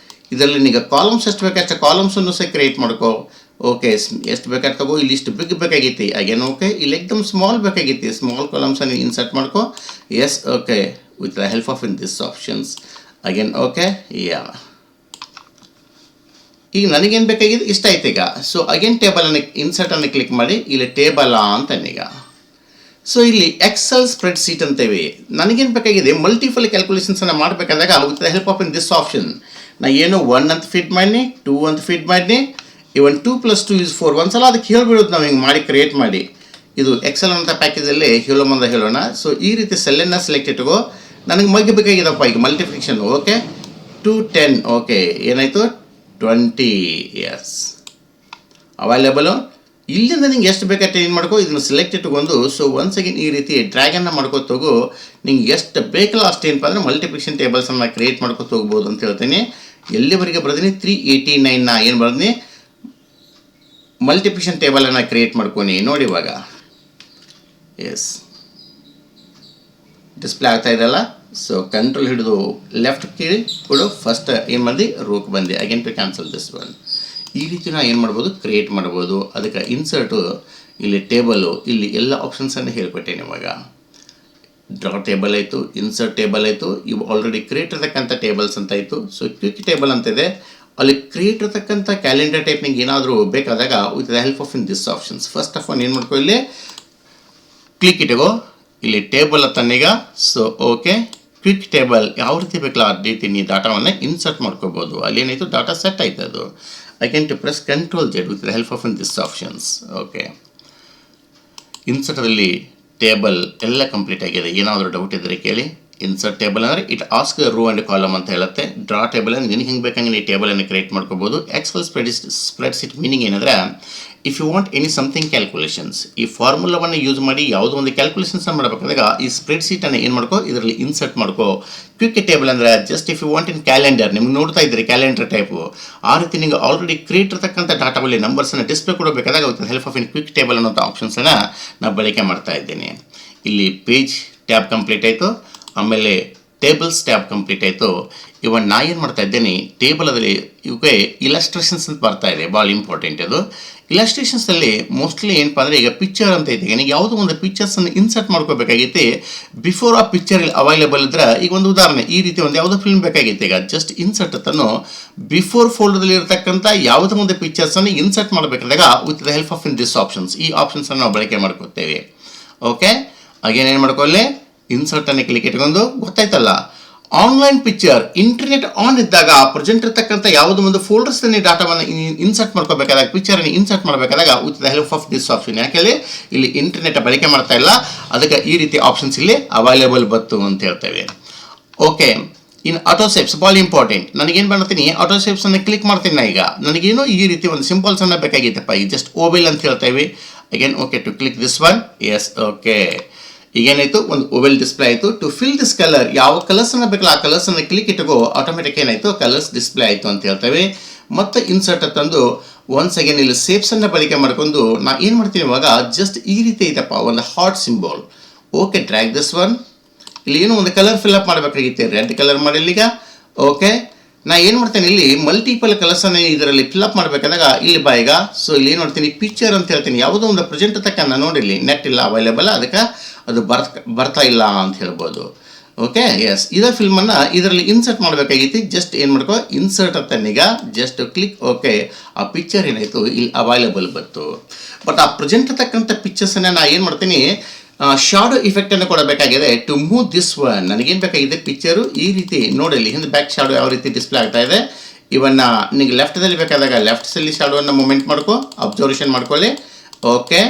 ಇದರಲ್ಲಿ ನಿಮಗೆ ಕಾಲಮ್ಸ್ ಎಷ್ಟು ಬೇಕಷ್ಟು ಕಾಲಮ್ಸನ್ನು ಸಹ ಕ್ರಿಯೇಟ್ ಮಾಡ್ಕೋ. ಓಕೆ, ಎಷ್ಟು ಬೇಕಾದ್ರೆ ತಗೋ. ಇಲ್ಲಿ ಇಷ್ಟು ಬಿಗ್ ಬೇಕಾಗೈತಿ. ಅಗೇನ್ ಓಕೆ, ಇಲ್ಲಿ ಎಕ್ದಮ್ ಸ್ಮಾಲ್ ಬೇಕಾಗೈತಿ. ಸ್ಮಾಲ್ ಕಾಲಮ್ಸನ್ನು ಇನ್ಸರ್ಟ್ ಮಾಡ್ಕೋ. Yes, okay, with the help of in this options. Again okay, yeah, ಈಗ ನನಗೇನು ಬೇಕಾಗಿದೆ ಇಷ್ಟ ಆಯ್ತು ಈಗ. ಸೊ ಅಗೇನ್ ಟೇಬಲನ್ನು ಇನ್ಸರ್ಟನ್ನು ಕ್ಲಿಕ್ ಮಾಡಿ ಇಲ್ಲಿ ಟೇಬಲ್ ಅಂತನೀಗ. ಸೊ ಇಲ್ಲಿ ಎಕ್ಸೆಲ್ ಸ್ಪ್ರೆಡ್ ಶೀಟ್ ಅಂತೇವೆ. ನನಗೇನು ಬೇಕಾಗಿದೆ, ಮಲ್ಟಿಪಲ್ ಕ್ಯಾಲ್ಕುಲೇಷನ್ಸನ್ನು ಮಾಡಬೇಕಾದಾಗ with the help of in this option ನಾ ಏನು 1 ಅಂತ ಫಿಟ್ ಮಾಡಿನಿ, 2 ಅಂತ ಫಿಟ್ ಮಾಡಿನಿ, ಇವನ್ 2 + 2 = 4. ಒಂದ್ಸಲ ಅದಕ್ಕೆ ಹೇಳ್ಬಿಡೋದು ನಾವು ಹಿಂಗೆ ಮಾಡಿ ಕ್ರಿಯೇಟ್ ಮಾಡಿ. ಇದು ಎಕ್ಸೆಲ್ ಅಂತ ಪ್ಯಾಕೇಜಲ್ಲಿ ಹೇಳೋಮಂದ ಹೇಳೋಣ. ಸೊ ಈ ರೀತಿ ಸೆಲ್ಲನ್ನು ಸೆಲೆಕ್ಟ್ ಇಟ್ಕೋ. ನನಗೆ ಬೇಕಾಗಿದಪ್ಪ ಈಗ ಮಲ್ಟಿಪ್ಲಿಕೇಶನ್. ಓಕೆ 210. ಓಕೆ ಏನಾಯಿತು 20. Yes available. ಇಲ್ಲಿಂದ ನಿಂಗೆ ಎಷ್ಟು ಬೇಕಾದ್ರೆ ಏನು ಮಾಡ್ಕೋ, ಇದನ್ನು ಸೆಲೆಕ್ಟ್ ಇಟ್ಕೊಂಡು ಸೊ ಒನ್ಸ್ ಅಗೇನ್ ಈ ರೀತಿ ಡ್ರ್ಯಾಗನ್ನು ಮಾಡ್ಕೋತ ಹೋಗು. ನಿಂಗೆ ಎಷ್ಟು ಬೇಕಲ್ಲ ಅಷ್ಟು ಏನಪ್ಪ ಅಂದರೆ ಮಲ್ಟಿಪ್ಲಿಕೇಶನ್ ಟೇಬಲ್ಸನ್ನು ಕ್ರಿಯೇಟ್ ಮಾಡ್ಕೋತ ಹೋಗ್ಬೋದು ಅಂತ ಹೇಳ್ತೀನಿ. ಎಲ್ಲಿವರೆಗೆ ಬರ್ತೀನಿ 389ನ ಏನು ಬರ್ತೀನಿ ಮಲ್ಟಿಪ್ಲಿಕೇಶನ್ ಟೇಬಲನ್ನು ಕ್ರಿಯೇಟ್ ಮಾಡ್ಕೊನಿ. ನೋಡಿ ಇವಾಗ ಎಸ್ ಡಿಸ್ಪ್ಲೇ ಆಗ್ತಾ ಇದೆಯಲ್ಲ. ಸೊ ಕಂಟ್ರೋಲ್ ಹಿಡಿದು ಲೆಫ್ಟ್ ಕೀಳಿ ಕೊಡು. ಫಸ್ಟ್ ಏನು ಬಂದು ರೋಕ್ ಬಂದೆ. Again to cancel this one. ಈ ರೀತಿ ನಾವು ಏನು ಮಾಡ್ಬೋದು ಕ್ರಿಯೇಟ್ ಮಾಡ್ಬೋದು. ಅದಕ್ಕೆ ಇನ್ಸರ್ಟು ಇಲ್ಲಿ ಟೇಬಲು ಇಲ್ಲಿ ಎಲ್ಲ ಆಪ್ಷನ್ಸನ್ನು ಹೇಳ್ಕೊಟ್ಟೇನೆ. ಇವಾಗ ಡ್ರಾ ಟೇಬಲ್ ಆಯಿತು, ಇನ್ಸರ್ಟ್ ಟೇಬಲ್ ಆಯಿತು, ಇವು ಆಲ್ರೆಡಿ ಕ್ರಿಯೇಟ್ ಇರತಕ್ಕಂಥ ಟೇಬಲ್ಸ್ ಅಂತ ಆಯಿತು. ಸೊ ಕ್ವಿಕ್ ಟೇಬಲ್ ಅಂತಿದೆ. ಅಲ್ಲಿ ಕ್ರಿಯೇಟ್ ಇರತಕ್ಕಂಥ ಕ್ಯಾಲೆಂಡರ್ ಟೈಪ್ ನಿಂಗೆ ಏನಾದರೂ ಬೇಕಾದಾಗ with the help of in this options first of all ಏನು ಮಾಡ್ಕೊ, ಇಲ್ಲಿ ಕ್ಲಿಕ್ ಇಟ್ಕೋ. ಇಲ್ಲಿ ಟೇಬಲ್ ತನ್ನೀಗ. ಸೊ ಓಕೆ ಕ್ವಿಕ್ ಟೇಬಲ್ ಯಾವ ರೀತಿ ಬೇಕಲ್ಲ ಆ ರೀತಿ ನೀವು ಡಾಟಾವನ್ನು ಇನ್ಸರ್ಟ್ ಮಾಡ್ಕೋಬೋದು. ಅಲ್ಲಿ ಏನಾಯಿತು ಡಾಟಾ ಸೆಟ್ ಆಯ್ತು. ಅದು again to press control Z with the help of in this options. Okay ಇನ್ಸರ್ಟಲ್ಲಿ ಟೇಬಲ್ ಎಲ್ಲ ಕಂಪ್ಲೀಟ್ ಆಗಿದೆ. ಏನಾದರೂ ಡೌಟ್ ಇದ್ದರೆ ಕೇಳಿ. ಇನ್ಸರ್ಟ್ ಟೇಬಲ್ ಅಂದರೆ it ask row and column ಅಂತ ಹೇಳುತ್ತೆ. ಡ್ರಾ ಟೇಬಲ್ ಅಂದರೆ ನಿನಗೆ ಹಿಂಗೆ ಬೇಕಂಗೆ ನೀವು ಟೇಬಲನ್ನು ಕ್ರಿಯೇಟ್ ಮಾಡ್ಕೋಬೋದು. ಎಕ್ಸೆಲ್ ಸ್ಪ್ರೆಡ್ಶೀಟ್ ಮೀನಿಂಗ್ ಏನಂದರೆ if you want any something calculations, ಈ ಫಾರ್ಮುಲಾವನ್ನು ಯೂಸ್ ಮಾಡಿ ಯಾವುದೋ ಒಂದು ಕ್ಯಾಲ್ಕುಲೇಷನ್ಸ್ ಮಾಡಬೇಕಾದಾಗ ಈ ಸ್ಪ್ರೆಡ್ಶೀಟನ್ನು ಏನು ಮಾಡ್ಕೋ ಇದರಲ್ಲಿ ಇನ್ಸರ್ಟ್ ಮಾಡ್ಕೋ. ಕ್ವಿಕ್ ಟೇಬಲ್ ಅಂದರೆ just if you want in calendar, ನಿಮ್ಗೆ ನೋಡ್ತಾ ಇದ್ದೀರಿ ಕ್ಯಾಲೆಂಡರ್ ಟೈಪು ಆ ರೀತಿ ನಿಮಗೆ ಆಲ್ರೆಡಿ ಕ್ರಿಯೇಟ್ ಇರತಕ್ಕಂಥ ಡಾಟಾದಲ್ಲಿ ನಂಬರ್ಸನ್ನು ಡಿಸ್ಪ್ಲೇ ಕೊಡಬೇಕಾದಾಗ with help of in quick table ಅನ್ನೋ ಆಪ್ಷನ್ಸನ್ನು ನಾನು ಬಳಕೆ ಮಾಡ್ತಾ ಇದ್ದೀನಿ. ಇಲ್ಲಿ ಪೇಜ್ ಟ್ಯಾಬ್ ಕಂಪ್ಲೀಟ್ ಆಯಿತು. ಆಮೇಲೆ ಟೇಬಲ್ಸ್ ಟ್ಯಾಬ್ ಕಂಪ್ಲೀಟ್ ಆಯಿತು. ಇವನ್ ನಾ ಏನು ಮಾಡ್ತಾ ಇದ್ದೇನೆ ಟೇಬಲಲ್ಲಿ ಇವಕ್ಕೆ ಇಲಸ್ಟ್ರೇಷನ್ಸ್ ಅಂತ ಬರ್ತಾ ಇದೆ. ಭಾಳ ಇಂಪಾರ್ಟೆಂಟ್ ಅದು. ಇಲಸ್ಟ್ರೇಷನ್ಸಲ್ಲಿ ಮೋಸ್ಟ್ಲಿ ಏನಪ್ಪ ಅಂದರೆ ಈಗ ಪಿಕ್ಚರ್ ಅಂತ ಇದೆ. ನನಗೆ ಯಾವುದೋ ಒಂದು ಪಿಕ್ಚರ್ಸನ್ನು ಇನ್ಸರ್ಟ್ ಮಾಡ್ಕೋಬೇಕಾಗೈತಿ. ಬಿಫೋರ್ ಆ ಪಿಕ್ಚರ್ ಅವೈಲೇಬಲ್ ಇದ್ರೆ ಈಗ ಒಂದು ಉದಾಹರಣೆ ಈ ರೀತಿ ಒಂದು ಯಾವುದೋ ಫಿಲ್ಮ್ ಬೇಕಾಗಿತ್ತು. ಈಗ ಜಸ್ಟ್ ಇನ್ಸರ್ಟ್ ತನ್ನು ಬಿಫೋರ್ ಫೋಲ್ಡರ್ದಲ್ಲಿ ಇರತಕ್ಕಂಥ ಯಾವುದೋ ಒಂದು ಪಿಕ್ಚರ್ಸನ್ನು ಇನ್ಸರ್ಟ್ ಮಾಡಬೇಕಾದಾಗ with the help of in this options ಈ ಆಪ್ಷನ್ಸನ್ನು ನಾವು ಬಳಕೆ ಮಾಡ್ಕೋತೇವೆ. ಓಕೆ ಅಗೇನ್ ಏನು ಮಾಡ್ಕೊಳ್ಳಿ ಇನ್ಸರ್ಟನ್ನು ಕ್ಲಿಕ್ ಇಟ್ಕೊಂಡು ಗೊತ್ತಾಯ್ತಲ್ಲ. ಆನ್ಲೈನ್ ಪಿಕ್ಚರ್ ಇಂಟರ್ನೆಟ್ ಆನ್ ಇದ್ದಾಗ ಪ್ರೆಸೆಂಟ್ ಇರ್ತಕ್ಕಂಥ ಯಾವುದೋ ಒಂದು ಫೋಲ್ಡರ್ಸ್ನಲ್ಲಿ ಡಾಟಾವನ್ನು ಇನ್ಸರ್ಟ್ ಮಾಡ್ಕೋಬೇಕಾದಾಗ ಪಿಕ್ಚರನ್ನು ಇನ್ಸರ್ಟ್ ಮಾಡಬೇಕಾದಾಗ with the help of this option. ಯಾಕೆ ಇಲ್ಲಿ ಇಂಟರ್ನೆಟ್ ಬಳಕೆ ಮಾಡ್ತಾ ಇಲ್ಲ, ಅದಕ್ಕೆ ಈ ರೀತಿ ಆಪ್ಷನ್ಸ್ ಇಲ್ಲಿ ಅವೈಲೇಬಲ್ ಬತ್ತು ಅಂತ ಹೇಳ್ತೇವೆ. ಓಕೆ ಇನ್ ಆಟೋ ಶೇಪ್ಸ್ ಭಾಳ ಇಂಪಾರ್ಟೆಂಟ್. ನನಗೇನು ಮಾಡ್ತೀನಿ ಆಟೋ ಶೇಪ್ಸನ್ನು ಕ್ಲಿಕ್ ಮಾಡ್ತೀನಿ. ಈಗ ನನಗೇನೋ ಈ ರೀತಿ ಒಂದು ಸಿಂಪಲ್ಸನ್ನು ಬೇಕಾಗಿತ್ತಪ್ಪ. ಈಗ ಜಸ್ಟ್ ಓವೆಲ್ ಅಂತ ಹೇಳ್ತೇವೆ. Again okay to click this one. Yes okay ಈಗೇನಾಯಿತು ಒಂದು ಓವೆಲ್ ಡಿಸ್ಪ್ಲೇ ಆಯಿತು. ಟು ಫಿಲ್ ದಿಸ್ ಕಲರ್ ಯಾವ ಕಲರ್ಸನ್ನು ಬೇಕಲ್ಲ ಆ ಕಲರ್ಸನ್ನು ಕ್ಲಿಕ್ ಇಟ್ಕೋ ಆಟೋಮೆಟಿಕ್ ಏನಾಯಿತು ಕಲರ್ಸ್ ಡಿಸ್ಪ್ಲೇ ಆಯಿತು ಅಂತ ಹೇಳ್ತೇವೆ. ಮತ್ತು ಇನ್ಸರ್ಟ್ ತಂದು ಒನ್ಸ್ ಅಗೇನ್ ಇಲ್ಲಿ ಶೇಪ್ಸನ್ನು ಬಳಕೆ ಮಾಡ್ಕೊಂಡು ನಾ ಏನು ಮಾಡ್ತೀನಿ ಇವಾಗ ಜಸ್ಟ್ ಈ ರೀತಿ ಐತಪ್ಪ ಒಂದು heart symbol. Okay drag this one. ಇಲ್ಲಿ ಏನೋ ಒಂದು ಕಲರ್ ಫಿಲ್ಅಪ್ ಮಾಡಬೇಕಾಗಿತ್ತು. ರೆಡ್ ಕಲರ್ ಮಾಡಿಲ್ಲ ಈಗ. ಓಕೆ ನಾ ಏನು ಮಾಡ್ತೇನೆ ಇಲ್ಲಿ ಮಲ್ಟಿಪಲ್ ಕಲರ್ಸನ್ನು ಇದರಲ್ಲಿ ಫಿಲ್ಅಪ್ ಮಾಡಬೇಕಾದಾಗ ಇಲ್ಲಿ ಬಾ ಈಗ. ಸೊ ಇಲ್ಲಿ ಏನು ಮಾಡ್ತೀನಿ ಪಿಕ್ಚರ್ ಅಂತ ಹೇಳ್ತೀನಿ. ಯಾವುದೋ ಒಂದು ಪ್ರೆಸೆಂಟ್ ತಕ್ಕ ನಾನು ನೋಡಿರಲಿ ನೆಟ್ ಇಲ್ಲ ಅವೈಲೇಬಲ್, ಅದಕ್ಕೆ ಅದು ಬರ್ತಾ ಇಲ್ಲ ಅಂತ ಹೇಳ್ಬೋದು. ಓಕೆ ಎಸ್ ಇದೇ ಫಿಲ್ಮನ್ನು ಇದರಲ್ಲಿ ಇನ್ಸರ್ಟ್ ಮಾಡಬೇಕಾಗಿತ್ತು. ಜಸ್ಟ್ ಏನು ಮಾಡ್ಕೋ ಇನ್ಸರ್ಟ್ ಅಂತನೀಗ ಜಸ್ಟ್ ಕ್ಲಿಕ್. ಓಕೆ ಆ ಪಿಕ್ಚರ್ ಏನಾಯಿತು ಇಲ್ಲಿ ಅವೈಲೇಬಲ್ ಬಂತು. ಬಟ್ ಆ ಪ್ರೆಸೆಂಟ್ ತಕ್ಕಂಥ ಪಿಕ್ಚರ್ಸನ್ನು ನಾನು ಏನು ಮಾಡ್ತೀನಿ ಶಾಡೋ ಇಫೆಕ್ಟನ್ನು ಕೊಡಬೇಕಾಗಿದೆ. ಟು ಮೂವ್ ದಿಸ್ ಒನ್ ನನಗೇನು ಬೇಕಾಗಿದೆ ಪಿಕ್ಚರು ಈ ರೀತಿ ನೋಡಲಿ ಹಿಂದೆ ಬ್ಯಾಕ್ ಶಾಡೋ ಯಾವ ರೀತಿ ಡಿಸ್ಪ್ಲೇ ಆಗ್ತಾ ಇದೆ. ಇವನ್ನ ನಿನಗೆ ಲೆಫ್ಟಲ್ಲಿ ಬೇಕಾದಾಗ ಲೆಫ್ಟ್ಸಲ್ಲಿ ಶಾಡೋವನ್ನು ಮೂಮೆಂಟ್ ಮಾಡ್ಕೊ, ಅಬ್ಸರ್ವೇಷನ್ ಮಾಡ್ಕೊಳ್ಳಿ. ಓಕೆ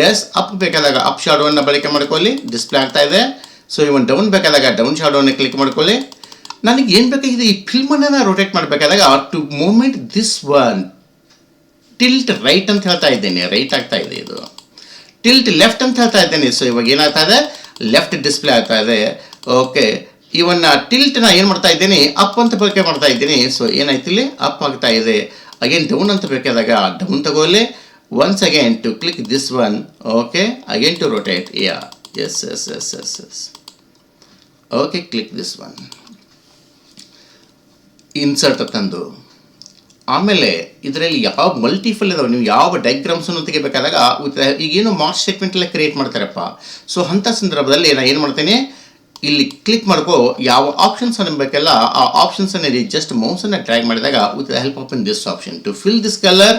ಎಸ್ ಅಪ್ ಬೇಕಾದಾಗ ಅಪ್ ಶಾಡೋವನ್ನು ಬಳಕೆ ಮಾಡ್ಕೊಳ್ಳಿ, ಡಿಸ್ಪ್ಲೇ ಆಗ್ತಾ ಇದೆ. ಸೊ ಇವನ್ ಡೌನ್ ಬೇಕಾದಾಗ ಡೌನ್ ಶಾಡೋವನ್ನು ಕ್ಲಿಕ್ ಮಾಡ್ಕೊಳ್ಳಿ. ನನಗೆ ಏನು ಬೇಕಾಗಿದೆ ಈ ಫಿಲ್ಮನ್ನು ರೊಟೇಟ್ ಮಾಡಬೇಕಾದಾಗ to movement this one tilt right ಅಂತ ಹೇಳ್ತಾ ಇದ್ದೇನೆ. ರೈಟ್ ಆಗ್ತಾ ಇದೆ. ಇದು ಟಿಲ್ಟ್ ಲೆಫ್ಟ್ ಅಂತ ಹೇಳ್ತಾ ಇದ್ದೇನೆ. ಸೊ ಇವಾಗ ಏನಾಗ್ತಾ ಇದೆ ಲೆಫ್ಟ್ ಡಿಸ್ಪ್ಲೇ ಆಗ್ತಾ ಇದೆ. ಓಕೆ ಇವನ್ನ ಟಿಲ್ಟ್ನ ಏನು ಮಾಡ್ತಾ ಇದ್ದೀನಿ ಅಪ್ ಅಂತ ಬಳಕೆ ಮಾಡ್ತಾ ಇದ್ದೀನಿ. ಸೊ ಏನಾಯ್ತು ಇಲ್ಲಿ ಅಪ್ ಆಗ್ತಾ ಇದೆ. ಅಗೇನ್ ಡೌನ್ ಅಂತ ಬೇಕಾದಾಗ ಡೌನ್ ತಗೊಳ್ಳಿ. Once again to click this one. Okay again to rotate. Yeah yes yes yes yes yes okay click this one. Insert ತಂದು ಆಮೇಲೆ ಇದರಲ್ಲಿ ಯಾವ ಮಲ್ಟಿಫಲ್ ಇದಾವೆ ನೀವು ಯಾವ ಡಯಾಗ್ರಾಮ್ಸನ್ನು ತೆಗಿಬೇಕಾದಾಗ ಈಗೇನು ಮಾರ್ಕ್ಸ್ ಸ್ಟೇಟ್ಮೆಂಟೆಲ್ಲ ಕ್ರಿಯೇಟ್ ಮಾಡ್ತಾರಪ್ಪ. ಸೊ ಅಂಥ ಸಂದರ್ಭದಲ್ಲಿ ನಾನು ಏನು ಮಾಡ್ತೇನೆ ಇಲ್ಲಿ ಕ್ಲಿಕ್ ಮಾಡ್ಕೋ ಯಾವ ಆಪ್ಷನ್ಸ್ ಬೇಕಲ್ಲ ಆ ಆಪ್ಷನ್ಸನ್ನು ಜಸ್ಟ್ ಮೌಸನ್ನು ಡ್ರ್ಯಾಗ್ ಮಾಡಿದಾಗ with the help of in this option two fill this colour.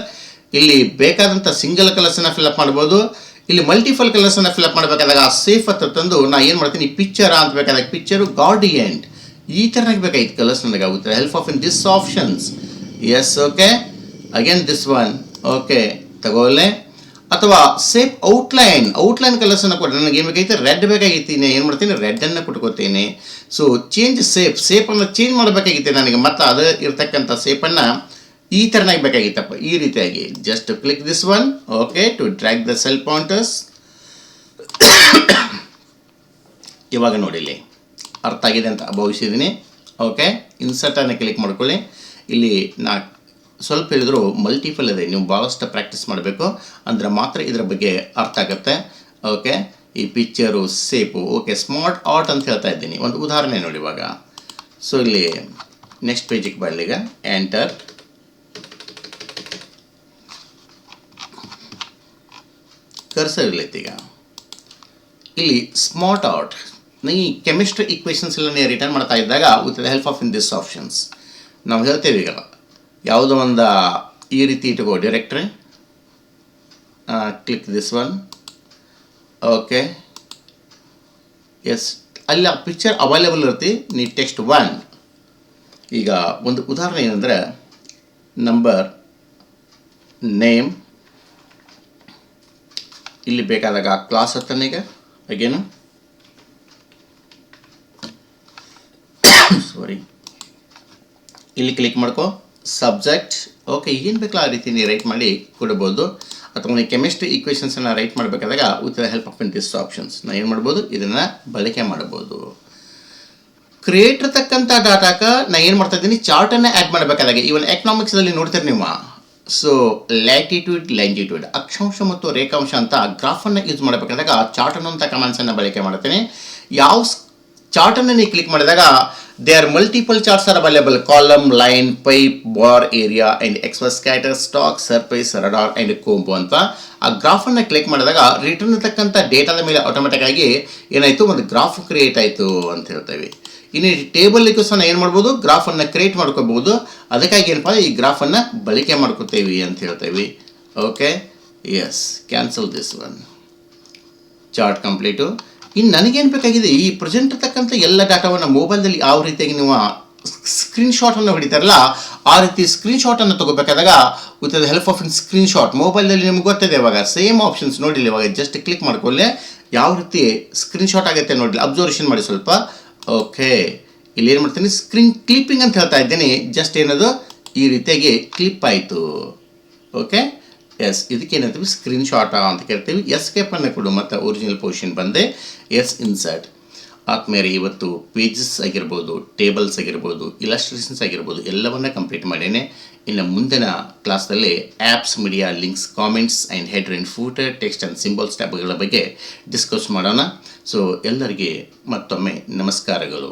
ಇಲ್ಲಿ ಬೇಕಾದಂಥ ಸಿಂಗಲ್ ಕಲರ್ಸನ್ನು ಫಿಲ್ಅಪ್ ಮಾಡ್ಬೋದು. ಇಲ್ಲಿ ಮಲ್ಟಿಫಲ್ ಕಲರ್ಸನ್ನು ಫಿಲ್ಅಪ್ ಮಾಡಬೇಕಾದಾಗ ಸೇಫ್ ಹತ್ರ ತಂದು ನಾನು ಏನು ಮಾಡ್ತೀನಿ ಪಿಕ್ಚರ್ ಅಂತ ಬೇಕಾದಾಗ ಪಿಕ್ಚರು ಗಾರ್ಡಿಯಂಟ್ ಈ ಥರನಾಗಿ ಬೇಕಾಗಿತ್ತು ಕಲರ್ಸ್ ನನಗೆ with the help of in this options. Yes okay again this one. Okay ತಗೊಳ್ಳೆ. ಅಥವಾ ಸೇಪ್ ಔಟ್ಲೈನ್ ಕಲರ್ಸನ್ನು ಕೊಡಿ. ನನಗೆ ಏನು ಬೇಕಾಗಿತ್ತು, ರೆಡ್ ಬೇಕಾಗಿತ್ತು. ಏನು ಮಾಡ್ತೀನಿ, ರೆಡ್ಡನ್ನು ಕೊಟ್ಕೋತೀನಿ. ಸೊ ಚೇಂಜ್ ಸೇಪನ್ನು ಚೇಂಜ್ ಮಾಡಬೇಕಾಗಿತ್ತು ನನಗೆ. ಮತ್ತು ಅದು ಇರ್ತಕ್ಕಂಥ ಸೇಪನ್ನು ಈ ಥರನಾಗಿ ಬೇಕಾಗಿತ್ತಪ್ಪ, ಈ ರೀತಿಯಾಗಿ. Just click this one, okay, to drag the cell pointers. ಇವಾಗ ನೋಡಿಲ್ಲಿ ಅರ್ಥ ಆಗಿದೆ ಅಂತ ಭಾವಿಸಿದ್ದೀನಿ. ಓಕೆ, ಇನ್ಸರ್ಟನ್ನು ಕ್ಲಿಕ್ ಮಾಡ್ಕೊಳ್ಳಿ. ಇಲ್ಲಿ ನಾ ಸ್ವಲ್ಪ ಹೇಳಿದ್ರು ಮಲ್ಟಿಪಲ್ ಇದೆ, ನೀವು ಭಾಳಷ್ಟು ಪ್ರಾಕ್ಟೀಸ್ ಮಾಡಬೇಕು, ಅಂದರೆ ಮಾತ್ರ ಇದರ ಬಗ್ಗೆ ಅರ್ಥ ಆಗುತ್ತೆ. ಓಕೆ, ಈ ಪಿಕ್ಚರು ಸೇಪು, ಓಕೆ, ಸ್ಮಾರ್ಟ್ ಆರ್ಟ್ ಅಂತ ಹೇಳ್ತಾ ಇದ್ದೀನಿ. ಒಂದು ಉದಾಹರಣೆ ನೋಡಿ ಇವಾಗ. ಸೊ ಇಲ್ಲಿ ನೆಕ್ಸ್ಟ್ ಪೇಜಿಗೆ ಬರಲಿ. ಈಗ ಎಂಟರ್, ಕರ್ಸರ್ ಇರ್ಲೈತಿ. ಈಗ ಇಲ್ಲಿ ಸ್ಮಾರ್ಟ್ ಆರ್ಟ್, ಈ ಕೆಮಿಸ್ಟ್ರಿ ಈಕ್ವೇಷನ್ಸ್ ಎಲ್ಲ ನೀವು ರಿಟರ್ನ್ ಮಾಡ್ತಾ ಇದ್ದಾಗ with the help of in this options ನಾವು ಹೇಳ್ತೇವೆ. ಈಗ ಯಾವುದೋ ಒಂದು ಈ ರೀತಿ ಇಟ್ಕೋ directory, click this one, okay, yes, ಅಲ್ಲಿ ಆ ಪಿಕ್ಚರ್ ಅವೈಲೇಬಲ್ ಇರ್ತಿ. ನೀ ಟೆಕ್ಸ್ಟ್ ಒನ್. ಈಗ ಒಂದು ಉದಾಹರಣೆ ಏನಂದರೆ, ನಂಬರ್, ನೇಮ್, ಇಲ್ಲಿ ಬೇಕಾದಾಗ ಕ್ಲಾಸ್ ಹತ್ತಾನೆ. ಈಗ ಅಗೇನು ಸಾರಿ, ಇಲ್ಲಿ ಕ್ಲಿಕ್ ಮಾಡ್ಕೊ, ಸಬ್ಜೆಕ್ಟ್, ಓಕೆ, ಏನು ಬೇಕಲ್ಲ ಆ ರೀತಿ ನೀವು ರೈಟ್ ಮಾಡಿ ಕೊಡ್ಬೋದು. ಅಥವಾ ನೀವು ಕೆಮಿಸ್ಟ್ರಿ ಈಕ್ವೇಷನ್ಸನ್ನು ರೈಟ್ ಮಾಡಬೇಕಾದಾಗ with the help of in this options ನಾವು ಏನು ಮಾಡ್ಬೋದು, ಇದನ್ನು ಬಳಕೆ ಮಾಡ್ಬೋದು. ಕ್ರಿಯೇಟ್ ಇರ್ತಕ್ಕಂಥ ಡಾಟಾಕ್ಕೆ ನಾನು ಏನು ಮಾಡ್ತಾ ಇದ್ದೀನಿ, ಚಾರ್ಟನ್ನು ಆ್ಯಡ್ ಮಾಡಬೇಕಾದಾಗ, ಈವನ್ ಎಕನಾಮಿಕ್ಸಲ್ಲಿ ನೋಡ್ತೀರಿ ನೀವು. ಸೊ ಲ್ಯಾಟಿಟ್ಯೂಡ್, ಲ್ಯಾಂಟಿಟ್ಯೂಡ್, ಅಕ್ಷಾಂಶ ಮತ್ತು ರೇಖಾಂಶ ಅಂತ ಗ್ರಾಫನ್ನು ಯೂಸ್ ಮಾಡಬೇಕಾದಾಗ ಚಾರ್ಟ್ ಅನ್ನೋಂಥ ಕಮಾಂಡ್ಸನ್ನು ಬಳಕೆ ಮಾಡ್ತೀನಿ. ಯಾವ ಚಾರ್ಟನ್ನು ನೀವು ಕ್ಲಿಕ್ ಮಾಡಿದಾಗ they are multiple charts are available, column, line, pie, bar, area and ಎಕ್ಸ್ಪಸ್, scatter, stock, surface, radar and combo ಅಂತ ಆ ಗ್ರಾಫನ್ನು ಕ್ಲಿಕ್ ಮಾಡಿದಾಗ ರಿಟರ್ನ್ ಇರ್ತಕ್ಕಂಥ ಡೇಟಾದ ಮೇಲೆ ಆಟೋಮೆಟಿಕ್ ಆಗಿ ಏನಾಯಿತು, ಒಂದು ಗ್ರಾಫ್ ಕ್ರಿಯೇಟ್ ಆಯಿತು ಅಂತ ಹೇಳ್ತೇವೆ. ಇನ್ನು ಟೇಬಲ್ಗೂ ಸಹ ಏನು ಮಾಡ್ಬೋದು, ಗ್ರಾಫನ್ನು ಕ್ರಿಯೇಟ್ ಮಾಡ್ಕೋಬಹುದು. ಅದಕ್ಕಾಗಿ ಏನಪ್ಪ, ಈ ಗ್ರಾಫನ್ನು ಬಳಕೆ ಮಾಡ್ಕೋತೇವೆ ಅಂತ ಹೇಳ್ತೇವೆ. Okay, yes, cancel this one, chart complete. ಇನ್ನು ನನಗೇನು ಬೇಕಾಗಿದೆ, ಈ ಪ್ರೆಸೆಂಟ್ ಇರ್ತಕ್ಕಂಥ ಎಲ್ಲ ಡಾಟಾವನ್ನು ಮೊಬೈಲ್ದಲ್ಲಿ ಯಾವ ರೀತಿಯಾಗಿ ನೀವು ಸ್ಕ್ರೀನ್ಶಾಟನ್ನು ಹೊಡಿತಾರಲ್ಲ ಆ ರೀತಿ ಸ್ಕ್ರೀನ್ಶಾಟನ್ನು ತೊಗೋಬೇಕಾದಾಗ with the help of in screenshot ಮೊಬೈಲಲ್ಲಿ ನಿಮ್ಗೆ ಗೊತ್ತಿದೆ. ಇವಾಗ ಸೇಮ್ ಆಪ್ಷನ್ಸ್ ನೋಡಿಲ್ಲ, ಇವಾಗ ಜಸ್ಟ್ ಕ್ಲಿಕ್ ಮಾಡ್ಕೊಳ್ಳಿ ಯಾವ ರೀತಿ ಸ್ಕ್ರೀನ್ಶಾಟ್ ಆಗುತ್ತೆ ನೋಡಿ, ಅಬ್ಸರ್ವೇಷನ್ ಮಾಡಿ ಸ್ವಲ್ಪ. ಓಕೆ, ಇಲ್ಲಿ ಏನು ಮಾಡ್ತೀನಿ, ಸ್ಕ್ರೀನ್ ಕ್ಲಿಪ್ಪಿಂಗ್ ಅಂತ ಹೇಳ್ತಾ ಇದ್ದೀನಿ. ಜಸ್ಟ್ ಏನದು ಈ ರೀತಿಯಾಗಿ ಕ್ಲಿಪ್ ಆಯಿತು. ಓಕೆ, ಎಸ್, ಇದಕ್ಕೆ ಏನಂತೀವಿ, ಸ್ಕ್ರೀನ್ಶಾಟ ಅಂತ ಕೇಳ್ತೀವಿ. ಎಸ್ಕೇಪನ್ನು ಕೊಡು ಮತ್ತು ಒರಿಜಿನಲ್ ಪೊಸಿಷನ್ ಬಂದೆ. ಎಸ್, ಇನ್ಸರ್ಟ್ ಆದ್ಮೇಲೆ ಇವತ್ತು ಪೇಜಸ್ ಆಗಿರ್ಬೋದು, ಟೇಬಲ್ಸ್ ಆಗಿರ್ಬೋದು, ಇಲಸ್ಟ್ರೇಷನ್ಸ್ ಆಗಿರ್ಬೋದು ಎಲ್ಲವನ್ನ ಕಂಪ್ಲೀಟ್ ಮಾಡೇನೆ. ಇನ್ನು ಮುಂದಿನ ಕ್ಲಾಸ್ದಲ್ಲಿ apps, media, links, comments and header and footer, text and symbols ಟ್ಯಾಬ್ಗಳ ಬಗ್ಗೆ ಡಿಸ್ಕಸ್ ಮಾಡೋಣ. ಸೊ ಎಲ್ಲರಿಗೆ ಮತ್ತೊಮ್ಮೆ ನಮಸ್ಕಾರಗಳು.